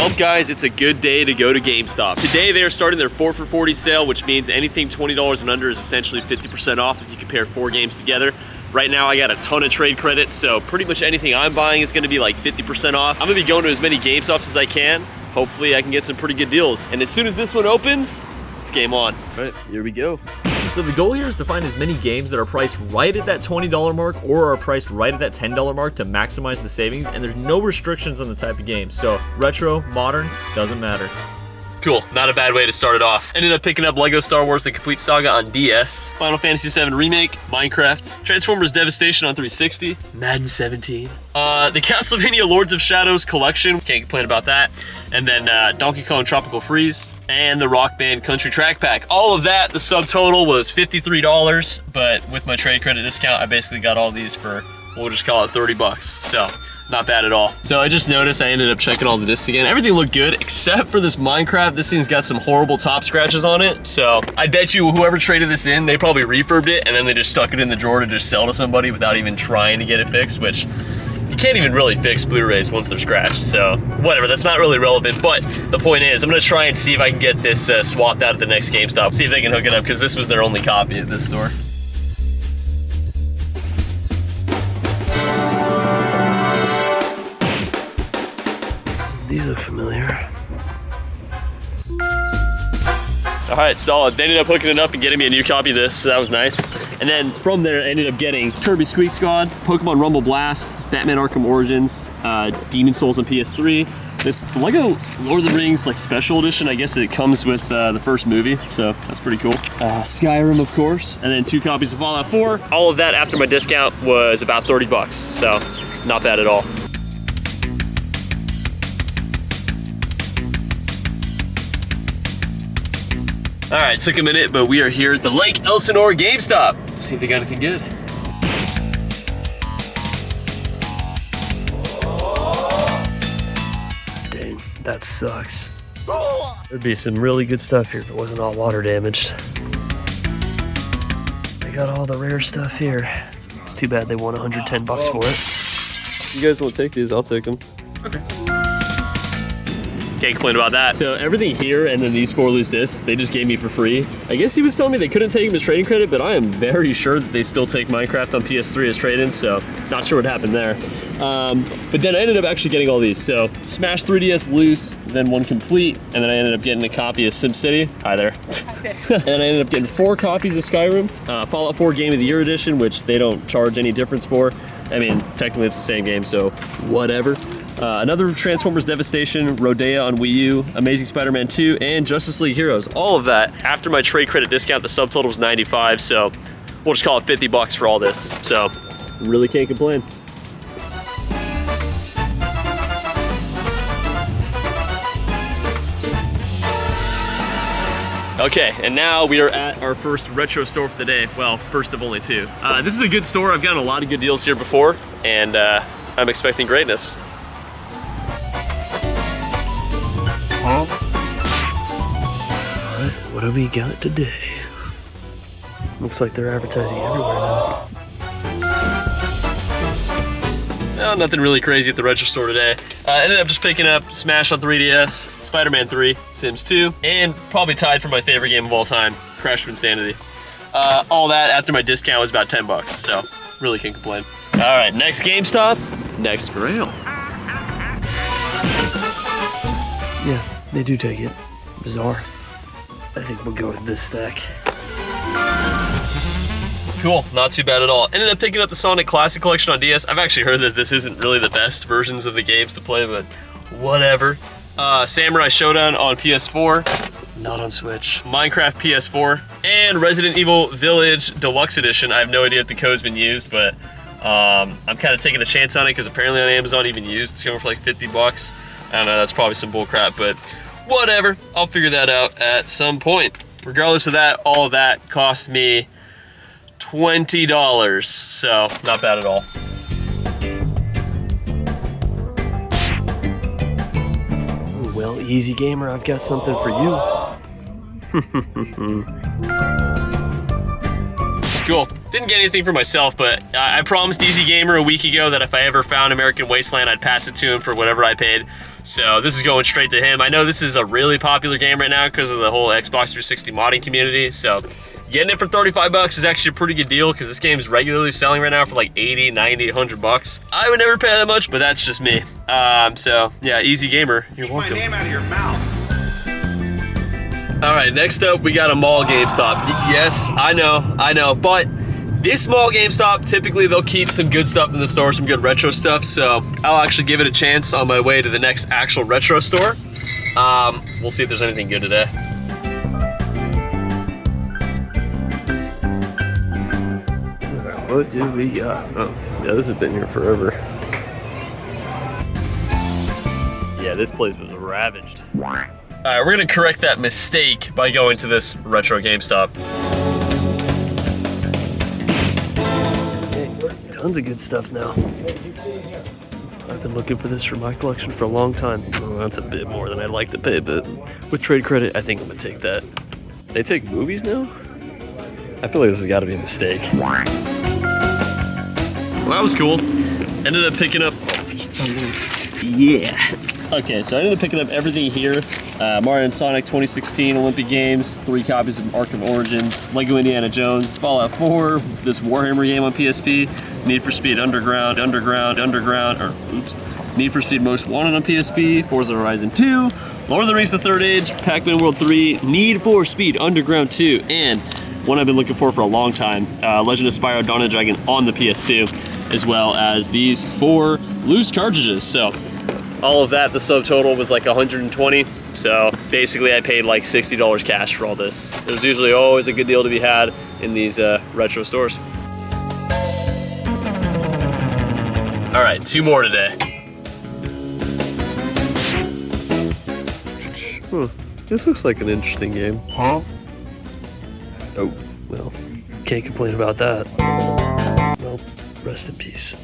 Well, guys, it's a good day to go to GameStop. Today, they are starting their 4 for $40 sale, which means anything $20 and under is essentially 50% off if you compare 4 games together. Right now, I got a ton of trade credits, so pretty much anything I'm buying is gonna be like 50% off. I'm gonna be going to as many GameStops as I can. Hopefully, I can get some pretty good deals. And as soon as this one opens, it's game on. All right, here we go. So the goal here is to find as many games that are priced right at that $20 mark or are priced right at that $10 mark to maximize the savings, and there's no restrictions on the type of game. So retro, modern, doesn't matter. Cool, not a bad way to start it off. Ended up picking up Lego Star Wars The Complete Saga on DS, Final Fantasy VII Remake, Minecraft, Transformers Devastation on 360, Madden 17, the Castlevania Lords of Shadows collection, can't complain about that, and then Donkey Kong Tropical Freeze, and the Rock Band Country Track Pack. All of that, the subtotal was $53, but with my trade credit discount, I basically got all these for, we'll just call it 30 bucks. So, not bad at all. So I just noticed I ended up checking all the discs again. Everything looked good except for this Minecraft. This thing's got some horrible top scratches on it. So I bet you whoever traded this in, they probably refurbed it and then they just stuck it in the drawer to just sell to somebody without even trying to get it fixed, which you can't even really fix Blu-rays once they're scratched. So whatever, that's not really relevant. But the point is, I'm gonna try and see if I can get this swapped out at the next GameStop. See if they can hook it up, because this was their only copy at this store. These look familiar. All right, solid. They ended up hooking it up and getting me a new copy of this, so that was nice. And then from there, I ended up getting Kirby Squeak Squad, Pokemon Rumble Blast, Batman Arkham Origins, Demon Souls on PS3. This Lego Lord of the Rings like special edition, I guess it comes with the first movie, so that's pretty cool. Skyrim, of course, and then 2 copies of Fallout 4. All of that after my discount was about 30 bucks, so not bad at all. All right, took a minute, but we are here at the Lake Elsinore GameStop. See if they got anything good. Dang, that sucks. There'd be some really good stuff here if it wasn't all water damaged. They got all the rare stuff here. It's too bad they want 110 bucks for it. You guys won't take these, I'll take them. Okay. Can't complain about that. So everything here and then these 4 loose discs, they just gave me for free. I guess he was telling me they couldn't take them as trading credit, but I am very sure that they still take Minecraft on PS3 as trade-in, so not sure what happened there. But then I ended up actually getting all these. So Smash 3DS loose, then 1 complete, and then I ended up getting a copy of SimCity. Hi there. Okay. And I ended up getting 4 copies of Skyrim, Fallout 4 Game of the Year edition, which they don't charge any difference for. I mean, technically it's the same game, so whatever. Another Transformers Devastation, Rodea on Wii U, Amazing Spider-Man 2, and Justice League Heroes. All of that after my trade credit discount. The subtotal was 95, so we'll just call it 50 bucks for all this. So really can't complain. Okay, and now we are at our first retro store for the day. Well, first of only 2. This is a good store. I've gotten a lot of good deals here before, and I'm expecting greatness. Alright, what do we got today? Looks like they're advertising everywhere now. No, nothing really crazy at the retro store today. Ended up just picking up Smash on 3DS, Spider-Man 3, Sims 2, and probably tied for my favorite game of all time, Crash of Insanity. All that after my discount was about 10 bucks, so really can't complain. All right, next GameStop, next Grail. Yeah, they do take it. Bizarre. I think we'll go with this stack. Cool, not too bad at all. Ended up picking up the Sonic Classic Collection on DS. I've actually heard that this isn't really the best versions of the games to play, but whatever. Samurai Showdown on PS4, not on Switch. Minecraft PS4, and Resident Evil Village Deluxe Edition. I have no idea if the code's been used, but I'm kind of taking a chance on it because apparently on Amazon even used, it's going for like 50 bucks. I don't know, that's probably some bull crap, but whatever. I'll figure that out at some point. Regardless of that, all of that cost me $20, so not bad at all. Well, easy gamer, I've got something for you. Cool. Didn't get anything for myself, but I promised Easy Gamer a week ago that if I ever found American Wasteland, I'd pass it to him for whatever I paid. So this is going straight to him. I know this is a really popular game right now because of the whole Xbox 360 modding community. So getting it for 35 bucks is actually a pretty good deal because this game is regularly selling right now for like 80, 90, 100 bucks. I would never pay that much, but that's just me. So yeah, easy gamer. You're welcome. Keep my name out of your mouth. All right, next up, we got a mall GameStop. Yes, I know, but this mall GameStop, typically they'll keep some good stuff in the store, some good retro stuff, so I'll actually give it a chance on my way to the next actual retro store. We'll see if there's anything good today. What do we got? Oh, yeah, this has been here forever. Yeah, this place was ravaged. All right, we're gonna correct that mistake by going to this retro GameStop. Tons of good stuff now. I've been looking for this for my collection for a long time. Well, that's a bit more than I'd like to pay, but with trade credit, I think I'm gonna take that. They take movies now? I feel like this has gotta be a mistake. Well, that was cool. Ended up picking up, yeah. Okay, so I ended up picking up everything here. Mario and Sonic 2016 Olympic Games, 3 copies of Arkham Origins, Lego Indiana Jones, Fallout 4, this Warhammer game on PSP, Need for Speed Underground, Need for Speed Most Wanted on PSP, Forza Horizon 2, Lord of the Rings: The Third Age, Pac-Man World 3, Need for Speed Underground 2, and one I've been looking for a long time, Legend of Spyro Dawn of the Dragon on the PS2, as well as these 4 loose cartridges. So all of that, the subtotal was like 120. So basically I paid like $60 cash for all this. It was usually always a good deal to be had in these retro stores. All right, 2 more today. This looks like an interesting game. Huh? Oh, well, can't complain about that. Well, rest in peace.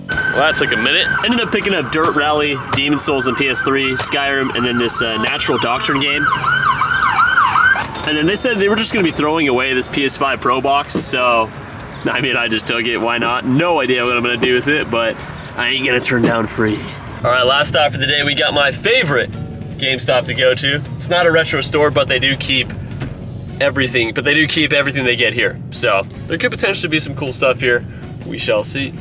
Well, that took a minute. Ended up picking up Dirt Rally, Demon's Souls on PS3, Skyrim, and then this Natural Doctrine game. And then they said they were just gonna be throwing away this PS5 Pro box, so, I mean, I just took it, why not? No idea what I'm gonna do with it, but I ain't gonna turn down free. All right, last stop for the day, we got my favorite GameStop to go to. It's not a retro store, but they do keep everything, they get here. So, there could potentially be some cool stuff here. We shall see.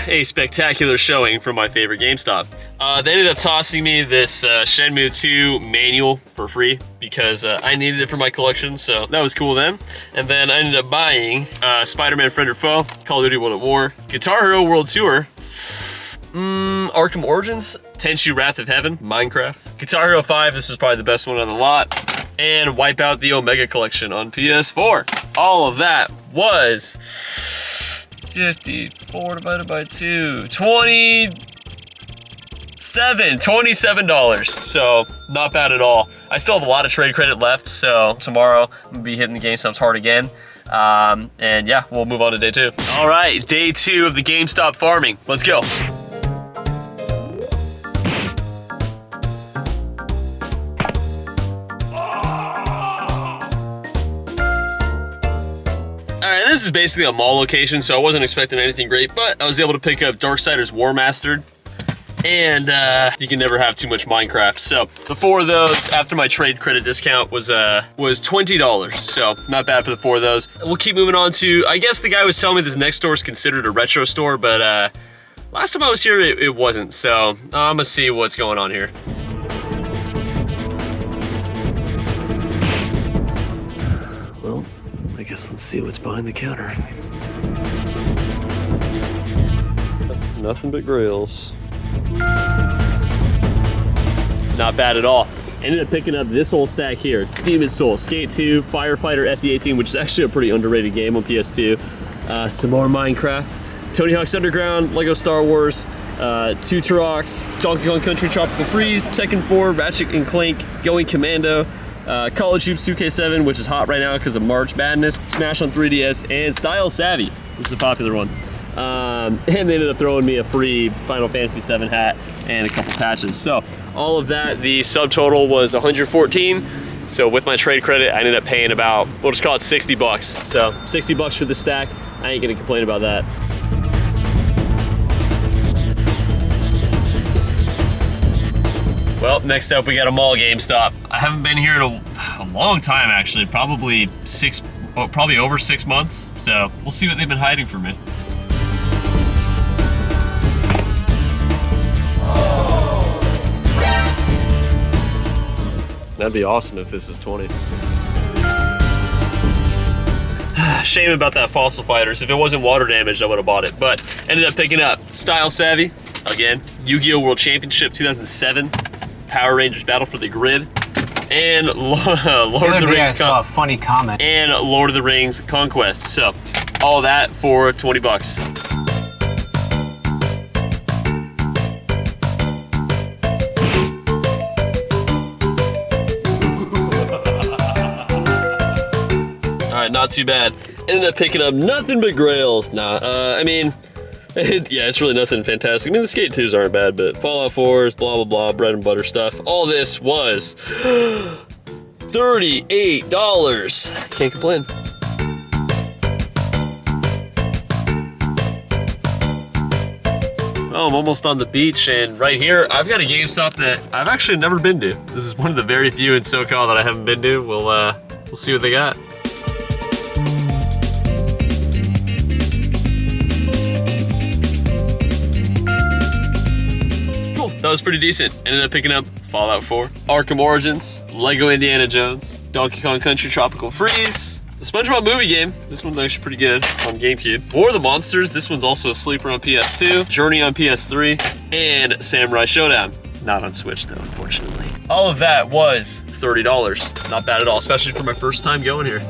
A spectacular showing from my favorite GameStop. They ended up tossing me this Shenmue 2 manual for free because I needed it for my collection, so that was cool then. And then I ended up buying Spider-Man Friend or Foe, Call of Duty World at War, Guitar Hero World Tour, Arkham Origins, Tenchu Wrath of Heaven, Minecraft, Guitar Hero 5, this was probably the best one on the lot, and Wipeout the Omega Collection on PS4. All of that was 54 divided by 2, $27. So not bad at all. I still have a lot of trade credit left, so tomorrow I'm gonna be hitting the GameStop's hard again. And yeah, we'll move on to day 2. All right, day 2 of the GameStop farming. Let's go. Alright, this is basically a mall location, so I wasn't expecting anything great, but I was able to pick up Darksiders War Mastered, and you can never have too much Minecraft. So the 4 of those, after my trade credit discount, was $20, so not bad for the 4 of those. We'll keep moving on to, I guess the guy was telling me this next store is considered a retro store, but last time I was here, it wasn't, so I'm gonna see what's going on here. Well, I guess let's see what's behind the counter. Nothing but grills. Not bad at all. Ended up picking up this whole stack here. Demon's Souls, Skate 2, Firefighter FD18, which is actually a pretty underrated game on PS2. Some more Minecraft, Tony Hawk's Underground, Lego Star Wars, 2 Turoks, Donkey Kong Country Tropical Freeze, Tekken 4, Ratchet and Clank, Going Commando, College Hoops 2K7, which is hot right now because of March Madness, Smash on 3DS, and Style Savvy. This is a popular one. And they ended up throwing me a free Final Fantasy VII hat and a couple patches. So all of that, the subtotal was 114. So with my trade credit, I ended up paying about, we'll just call it 60 bucks. So 60 bucks for the stack. I ain't gonna complain about that. Well, next up we got a mall GameStop. I haven't been here in a long time actually, probably over 6 months. So we'll see what they've been hiding from me. That'd be awesome if this was 20. Shame about that Fossil Fighters. If it wasn't water damaged, I would have bought it. But ended up picking up Style Savvy, again, Yu-Gi-Oh! World Championship 2007, Power Rangers Battle for the Grid, and Lord of the Rings. I saw a funny comment. And Lord of the Rings Conquest. So all that for 20 bucks. Not too bad. Ended up picking up nothing but grails. Nah, I mean, yeah, it's really nothing fantastic. I mean, the Skate 2s aren't bad, but Fallout 4s, blah, blah, blah, bread and butter stuff. All this was $38. Can't complain. Oh, I'm almost on the beach, and right here, I've got a GameStop that I've actually never been to. This is one of the very few in SoCal that I haven't been to. We'll see what they got. That was pretty decent. Ended up picking up Fallout 4, Arkham Origins, Lego Indiana Jones, Donkey Kong Country Tropical Freeze, the SpongeBob movie game. This one's actually pretty good on GameCube. War of the Monsters. This one's also a sleeper on PS2. Journey on PS3, and Samurai Showdown. Not on Switch though, unfortunately. All of that was $30. Not bad at all, especially for my first time going here.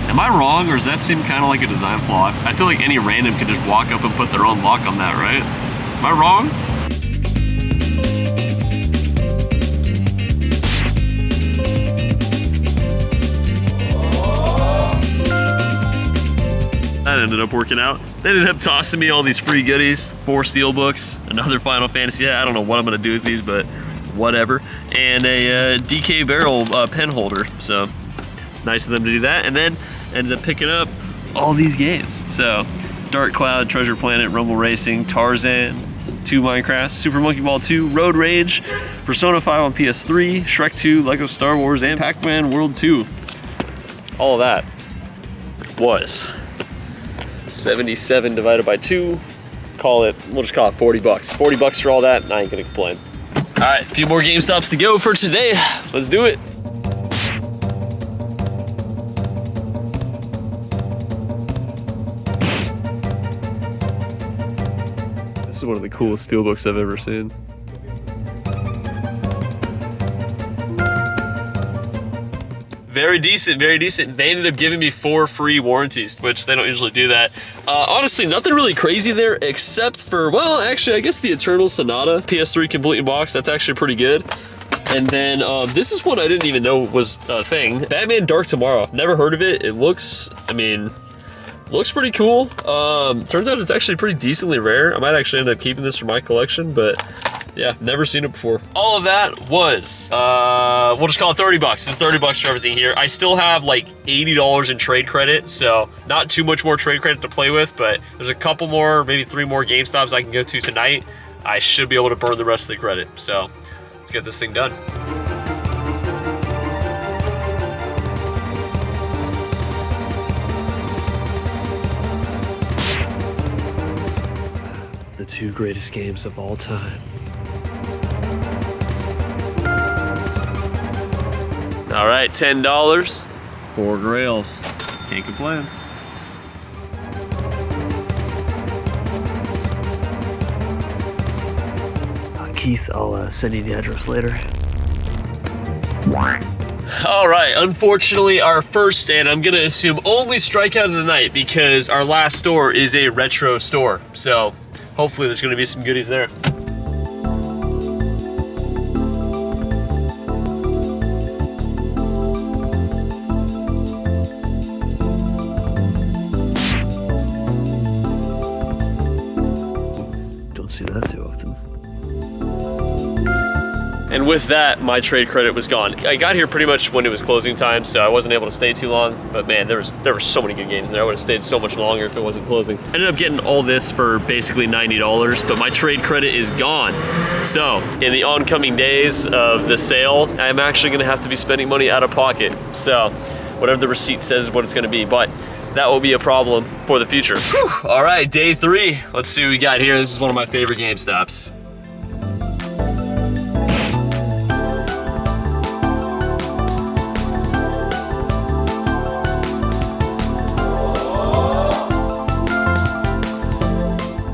Am I wrong, or does that seem kind of like a design flaw? I feel like any random could just walk up and put their own lock on that, right? Am I wrong? That ended up working out. They ended up tossing me all these free goodies, 4 steelbooks, another Final Fantasy. Yeah, I don't know what I'm gonna do with these, but whatever. And a DK barrel pen holder. So nice of them to do that. And then ended up picking up all these games. So Dark Cloud, Treasure Planet, Rumble Racing, Tarzan, 2 Minecraft, Super Monkey Ball 2, Road Rage, Persona 5 on PS3, Shrek 2, Lego Star Wars, and Pac-Man World 2. All of that was 77 divided by 2. We'll just call it 40 bucks. 40 bucks for all that, and I ain't gonna complain. All right, a few more GameStops to go for today. Let's do it. This is one of the coolest steelbooks I've ever seen. Very decent, very decent. They ended up giving me 4 free warranties, which they don't usually do that. Honestly, nothing really crazy there except for, well, actually, I guess the Eternal Sonata PS3 complete in box. That's actually pretty good. And then this is one I didn't even know was a thing. Batman Dark Tomorrow. Never heard of it. It looks, I mean, looks pretty cool. Turns out it's actually pretty decently rare. I might actually end up keeping this for my collection, but yeah, never seen it before. All of that was, we'll just call it 30 bucks. It was 30 bucks for everything here. I still have like $80 in trade credit, so not too much more trade credit to play with, but there's a couple more, maybe 3 more GameStops I can go to tonight. I should be able to burn the rest of the credit. So let's get this thing done. The 2 greatest games of all time. All right, $10, 4 grails. Can't complain. Keith, I'll send you the address later. All right, unfortunately, our first, and I'm gonna assume only strikeout of the night, because our last store is a retro store. So hopefully there's gonna be some goodies there. Don't see with that, my trade credit was gone. I got here pretty much when it was closing time, so I wasn't able to stay too long. But man, there were so many good games in there. I would have stayed so much longer if it wasn't closing. I ended up getting all this for basically $90, but my trade credit is gone. So in the oncoming days of the sale, I'm actually gonna have to be spending money out of pocket. So whatever the receipt says is what it's gonna be, but that will be a problem for the future. Whew. All right, day 3. Let's see what we got here. This is one of my favorite GameStop's.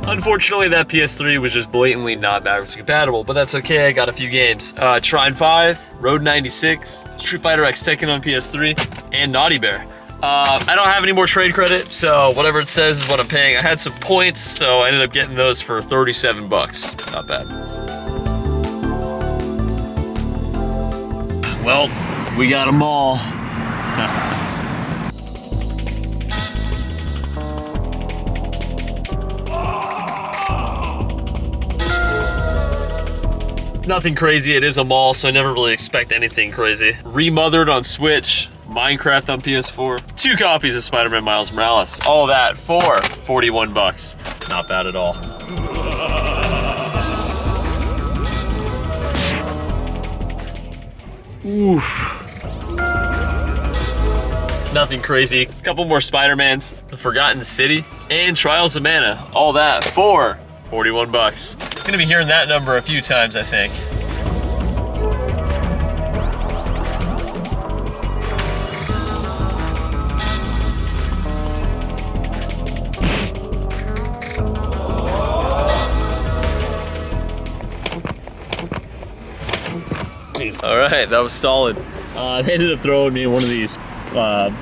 Unfortunately, that PS3 was just blatantly not backwards compatible, but that's okay. I got a few games. Trine 5, Road 96, Street Fighter X Tekken on PS3, and Naughty Bear. I don't have any more trade credit, so whatever it says is what I'm paying. I had some points, so I ended up getting those for 37 bucks. Not bad. Well, we got them all. Nothing crazy, it is a mall, so I never really expect anything crazy. Remothered on Switch, Minecraft on PS4, 2 copies of Spider-Man Miles Morales. All that for 41 bucks. Not bad at all. Oof. Nothing crazy. Couple more Spider-Mans, The Forgotten City, and Trials of Mana. All that for 41 bucks. Gonna be hearing that number a few times, I think. All right, that was solid. They ended up throwing me one of these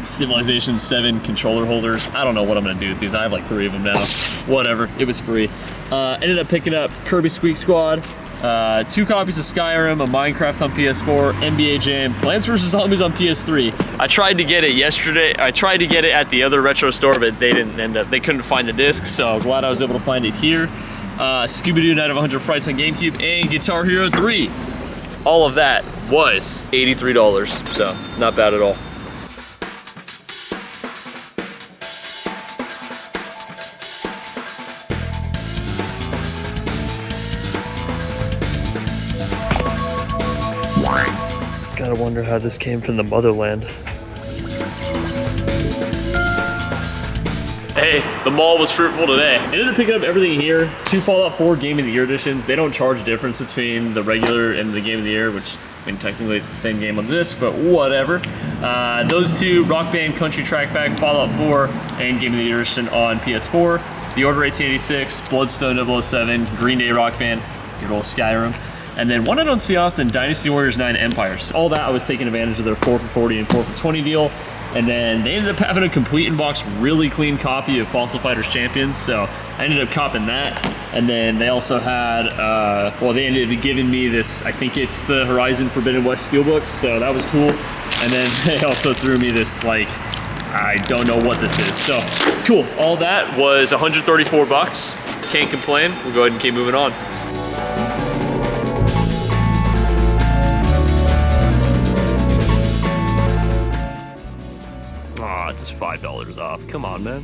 Civilization 7 controller holders. I don't know what I'm gonna do with these. I have like 3 of them now. Whatever, it was free. Ended up picking up Kirby Squeak Squad, 2 copies of Skyrim, a Minecraft on PS4, NBA Jam, Plants vs. Zombies on PS3. I tried to get it yesterday. I tried to get it at the other retro store, but they didn't end up. They couldn't find the disc, so glad I was able to find it here. Scooby-Doo Night of 100 Frights on GameCube, and Guitar Hero 3. All of that was $83, so not bad at all. Gotta wonder how this came from the motherland. Hey, the mall was fruitful today. I ended up picking up everything here. 2 Fallout 4 Game of the Year editions. They don't charge a difference between the regular and the Game of the Year, which, I mean, technically it's the same game on disc, but whatever. Those 2, Rock Band Country Track Pack, Fallout 4, and Game of the Year edition on PS4. The Order 1886, Bloodstone 007, Green Day Rock Band, good old Skyrim. And then one I don't see often, Dynasty Warriors 9 Empires. All that I was taking advantage of their 4 for 40 and 4 for 20 deal. And then they ended up having a complete in-box, really clean copy of Fossil Fighters Champions, so I ended up copping that. And then they also had, well, they ended up giving me this, I think it's the Horizon Forbidden West Steelbook, so that was cool. And then they also threw me this, like, I don't know what this is. So, cool. All that was 134 bucks. Can't complain. We'll go ahead and keep moving on. Just $5 off. Come on, man.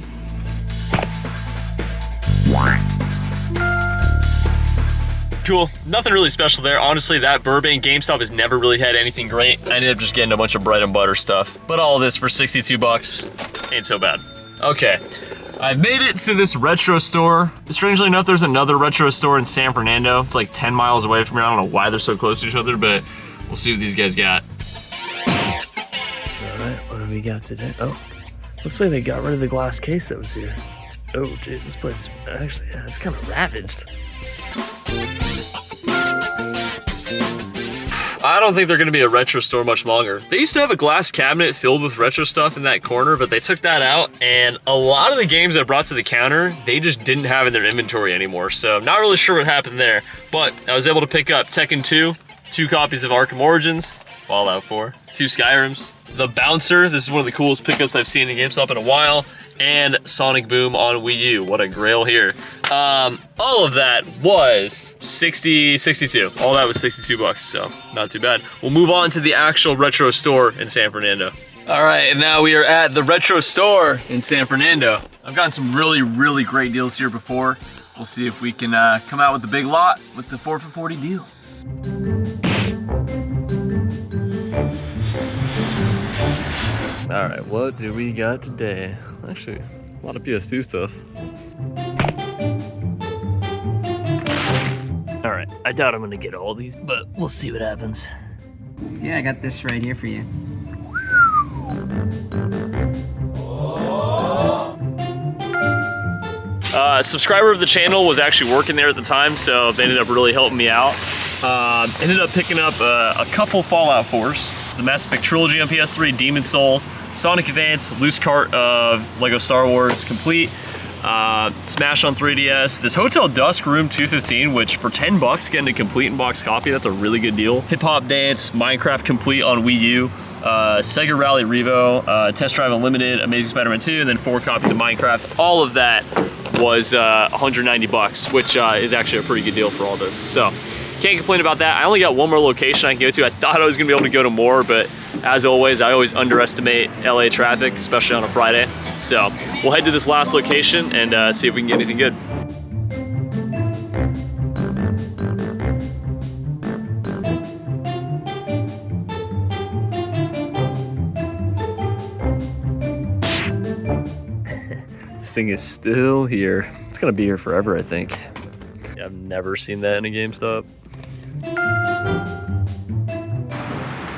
Cool. Nothing really special there. Honestly, that Burbank GameStop has never really had anything great. I ended up just getting a bunch of bread and butter stuff. But all of this for 62 bucks ain't so bad. Okay. I've made it to this retro store. Strangely enough, there's another retro store in San Fernando. It's like 10 miles away from here. I don't know why they're so close to each other, but we'll see what these guys got. All right, what do we got today? Oh. Looks like they got rid of the glass case that was here. Oh, geez, this place, actually, yeah, it's kind of ravaged. I don't think they're gonna be a retro store much longer. They used to have a glass cabinet filled with retro stuff in that corner, but they took that out, and a lot of the games I brought to the counter, they just didn't have in their inventory anymore, so I'm not really sure what happened there, but I was able to pick up Tekken 2, 2 copies of Arkham Origins, Fallout 4, 2 Skyrims, the Bouncer. This is one of the coolest pickups I've seen in GameStop in a while, and Sonic Boom on Wii U. What a grail here. All of that was 62. All that was 62 bucks, so not too bad. We'll move on to the actual retro store in San Fernando. All right, and now we are at the retro store in San Fernando. I've gotten some really great deals here before. We'll see if we can come out with the big lot with the 4 for 40 deal. All right, what do we got today? Actually, a lot of PS2 stuff. All right, I doubt I'm gonna get all these, but we'll see what happens. Yeah, I got this right here for you. Subscriber of the channel was actually working there at the time, so they ended up really helping me out. Ended up picking up a couple Fallout 4s, the Mass Effect Trilogy on PS3, Demon Souls, Sonic Advance, loose cart of Lego Star Wars Complete, Smash on 3DS, this Hotel Dusk Room 215, which for 10 bucks getting a complete in-box copy, that's a really good deal. Hip Hop Dance, Minecraft Complete on Wii U, Sega Rally Revo, Test Drive Unlimited, Amazing Spider-Man 2, and then 4 copies of Minecraft. All of that was 190 bucks, which is actually a pretty good deal for all this. So can't complain about that. I only got one more location I can go to. I thought I was gonna be able to go to more, but as always, I always underestimate LA traffic, especially on a Friday. So we'll head to this last location and see if we can get anything good. This thing is still here. It's gonna be here forever, I think. Yeah, I've never seen that in a GameStop.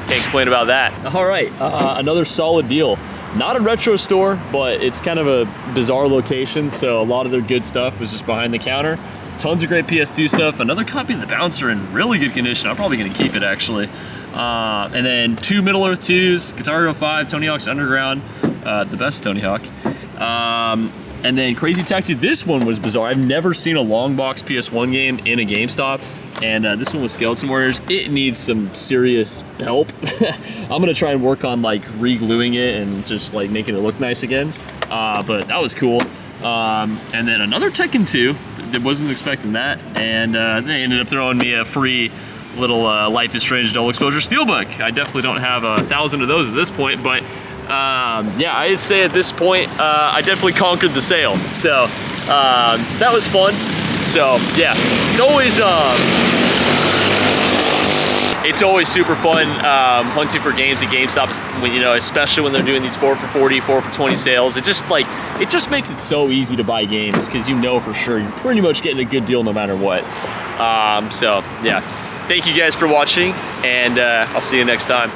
Can't complain about that. All right, another solid deal. Not a retro store, but it's kind of a bizarre location, so a lot of their good stuff was just behind the counter. Tons of great PS2 stuff. Another copy of the Bouncer in really good condition. I'm probably gonna keep it, actually. And then 2 Middle-earth 2s, Guitar Hero 5, Tony Hawk's Underground, the best Tony Hawk. And then Crazy Taxi, this one was bizarre. I've never seen a long box PS1 game in a GameStop, and this one was Skeleton Warriors. It needs some serious help. I'm gonna try and work on like re-gluing it and just like making it look nice again. But that was cool. And then another Tekken 2, that wasn't expecting that, and they ended up throwing me a free little Life is Strange Double Exposure Steelbook. I definitely don't have 1,000 of those at this point, but yeah, I'd say at this point, I definitely conquered the sale. So that was fun. So yeah, it's always super fun hunting for games at GameStop, when, you know, especially when they're doing these 4 for 40, 4 for 20 sales. It just makes it so easy to buy games, because you know for sure you're pretty much getting a good deal no matter what. So yeah, thank you guys for watching, and I'll see you next time.